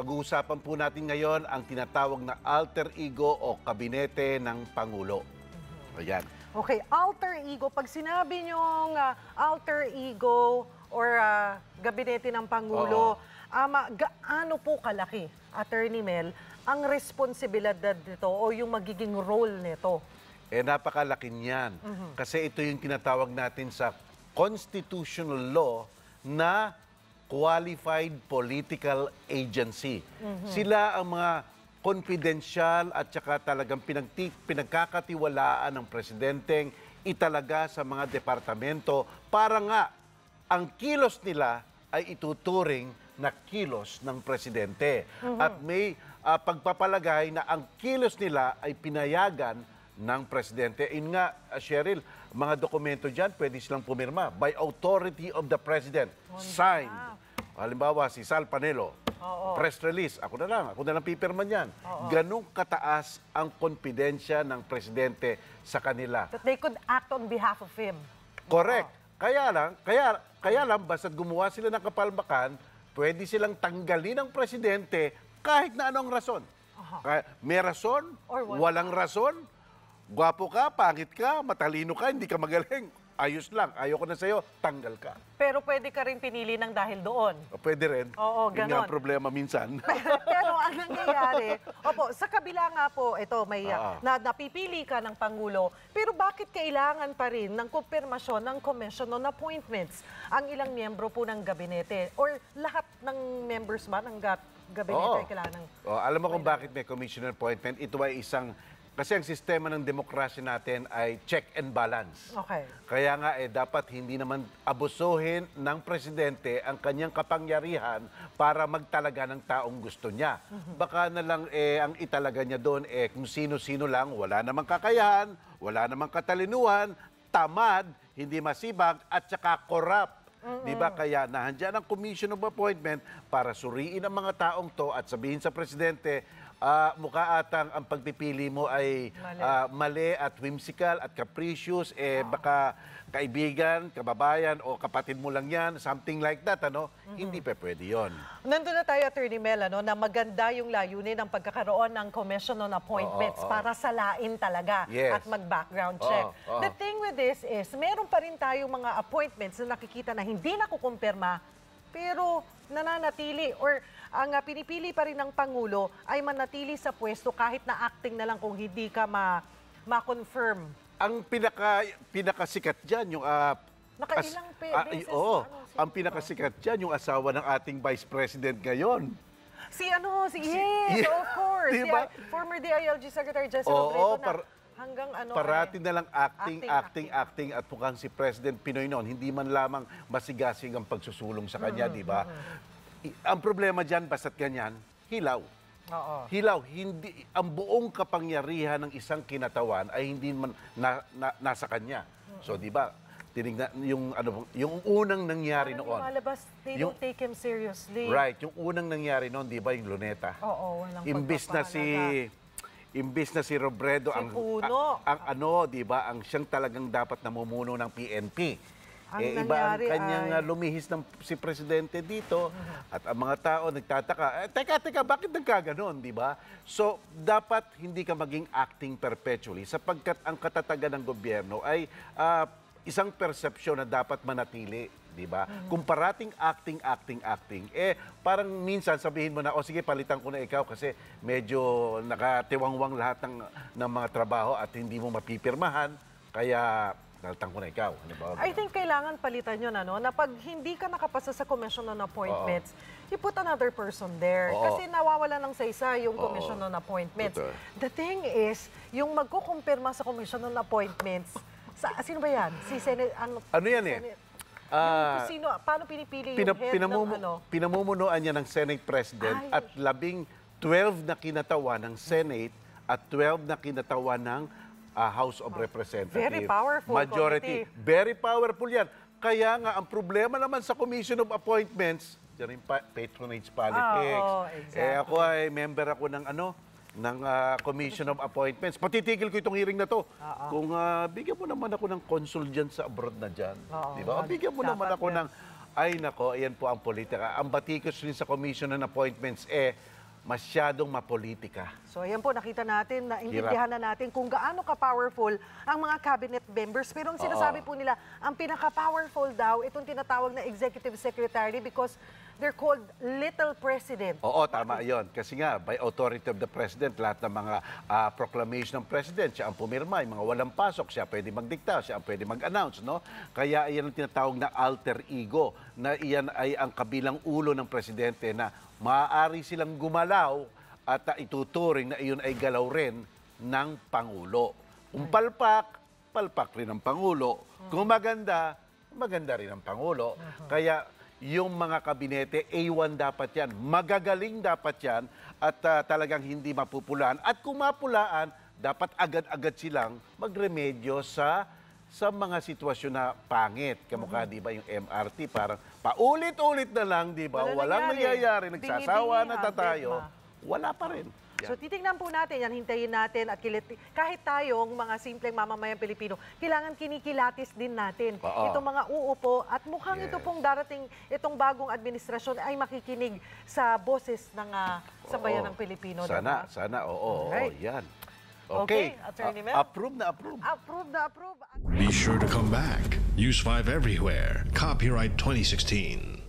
Pag-uusapan po natin ngayon ang tinatawag na alter ego o kabinete ng Pangulo. Ayan. Okay, alter ego. Pag sinabi niyong alter ego or gabinete ng Pangulo, gaano po kalaki, Attorney Mel, ang responsibilidad nito o yung magiging role nito? Napakalaki niyan. Kasi ito yung tinatawag natin sa constitutional law na qualified political agency. Sila ang mga confidential at saka talagang pinagkakatiwalaan ng presidenteng italaga sa mga departamento para nga ang kilos nila ay ituturing na kilos ng presidente. At may pagpapalagay na ang kilos nila ay pinayagan ng presidente. Yun nga, Cheryl, mga dokumento dyan, pwede silang pumirma by authority of the president. Signed. Halimbawa, si Sal Panelo, press release, ako na lang pipirman yan. Ganong kataas ang kompidensya ng presidente sa kanila. That they could act on behalf of him. Correct. Kaya lang, basta't gumawa sila ng kapalpakan, pwede silang tanggalin ng presidente kahit na anong rason. May rason, walang rason, gwapo ka, pangit ka, matalino ka, hindi ka magaling. Ayos lang, ayoko na sa'yo, tanggal ka. Pero pwede ka rin pinili ng dahil doon. Pwede rin. Oo, Yun nga ang problema minsan. Pero ang nangyayari, sa kabila nga po, ito, may napipili ka ng Pangulo, pero bakit kailangan pa rin ng kumpirmasyon ng Commission on Appointments ang ilang miyembro po ng gabinete? Or lahat ng members ba ng gabinete ay kailangan ng... Alam mo kung bakit may commission on appointment? Ito ay kasi ang sistema ng demokrasya natin ay check and balance. Okay. Kaya nga dapat hindi naman abusuhin ng presidente ang kanyang kapangyarihan para magtalaga ng taong gusto niya. Baka na lang ang italaga niya doon kung sino-sino lang, wala namang kakayahan, wala namang katalinuhan, tamad, hindi masibag, at saka corrupt. Diba? Kaya nahandyan ang Commission of Appointment para suriin ang mga taong to at sabihin sa presidente, mukha atang ang pagpipili mo ay mali at whimsical at capricious, baka kaibigan, kababayan o kapatid mo lang yan, something like that, ano? Hindi pa pwede yun. Nandun na tayo, Attorney Mel, na maganda yung layunin ng pagkakaroon ng Commission on Appointments para salain talaga at mag-background check. The thing with this is, meron pa rin tayong mga appointments na nakikita na hindi nakukumpirma, pero nananatili or ang pinipili pa rin ng Pangulo ay manatili sa pwesto kahit na acting na lang kung hindi ka ma-confirm. Ang pinakasikat dyan, yung... Nakailang beses. Ang pinakasikat dyan, yung asawa ng ating Vice President ngayon. Yes, of course. Diba? Former DILG Secretary Jesse Robredo hanggang parati na lang acting at mukhang si President Pinoy noon, hindi man lamang masigasig ang pagsusulong sa kanya, di ba? Ang problema dyan, basta't ganyan, hilaw. Hilaw, hindi, ang buong kapangyarihan ng isang kinatawan ay hindi man nasa kanya. So, di ba, tinignan yung unang nangyari noon. Lumalabas, they don't take him seriously. Right, yung unang nangyari noon, di ba, yung Luneta. Walang Imbis na si Robredo di ba, ang siyang talagang dapat namumuno ng PNP. Iba ang kanyang lumihis ng si presidente dito at ang mga tao nagtataka, teka, bakit nagkaganon, di ba? So, dapat hindi ka maging acting perpetually sapagkat ang katatagan ng gobyerno ay isang persepsyon na dapat manatili, di ba? Kung parating acting, parang minsan sabihin mo na, sige, palitan ko na ikaw kasi medyo nakatiwangwang lahat ng mga trabaho at hindi mo mapipirmahan, kaya palitan ko na ikaw. I think kailangan palitan yun, na pag hindi ka nakapasa sa Commission on Appointments, you put another person there. Kasi nawawala ng sa yung Commission on Appointments. The thing is, yung magkukumpirma sa Commission on Appointments, sino ba yan? Si Senate... Ano yan paano pinipili yung head ng pinamumunuan niya ng Senate President at 12 na kinatawa ng Senate at 12 na kinatawa ng House of Representatives. Very powerful. Majority. Committee. Very powerful yan. Kaya nga, ang problema naman sa Commission of Appointments, dyan yung patronage politics. Exactly. Ako ay member ako ng Commission of Appointments. Patitigil ko itong hearing na to. Kung bigyan mo naman ako ng consul dyan sa abroad na dyan. Di ba? Bigyan mo naman ako ng Ay nako, ayan po ang politika. Ang batikos rin sa Commission on Appointments masyadong mapolitika. So ayan po, nakita natin, naintindihan na natin kung gaano ka-powerful ang mga cabinet members. Pero ang sinasabi po nila, ang pinaka-powerful daw, itong tinatawag na executive secretary because they're called little president. Oo, tama yon. Kasi nga, by authority of the president, lahat ng mga proclamation ng president, siya ang pumirma, yung mga walang pasok, siya pwede magdikta, siya ang pwede mag-announce, no? Kaya iyan ang tinatawag na alter ego, na iyan ay ang kabilang ulo ng presidente na maaari silang gumalaw at ituturing na iyon ay galaw rin ng Pangulo. Kung palpak, palpak rin ang Pangulo. Kung maganda, maganda rin ang Pangulo. Kaya yung mga kabinete, A1 dapat yan. Magagaling dapat yan at talagang hindi mapupulaan. At kung mapulaan, dapat agad-agad silang magremedyo sa mga sitwasyon na pangit. Kamukha, di ba, yung MRT, parang paulit-ulit na lang, di ba? Walang nangyayari. Nagsasawa na tayo. Wala pa rin. So titingnan po natin yan, hintayin natin at kahit tayong mga simpleng mamamayang Pilipino, kailangan kinikilatis din natin itong mga uupo at mukhang ito pong darating, itong bagong administrasyon ay makikinig sa boses ng sambayan ng Pilipino. Sana, sana, oo, yan. Okay, Attorney Mel. Approve na approve. Approve na approve. Be sure to come back. Use 5 everywhere. Copyright 2016.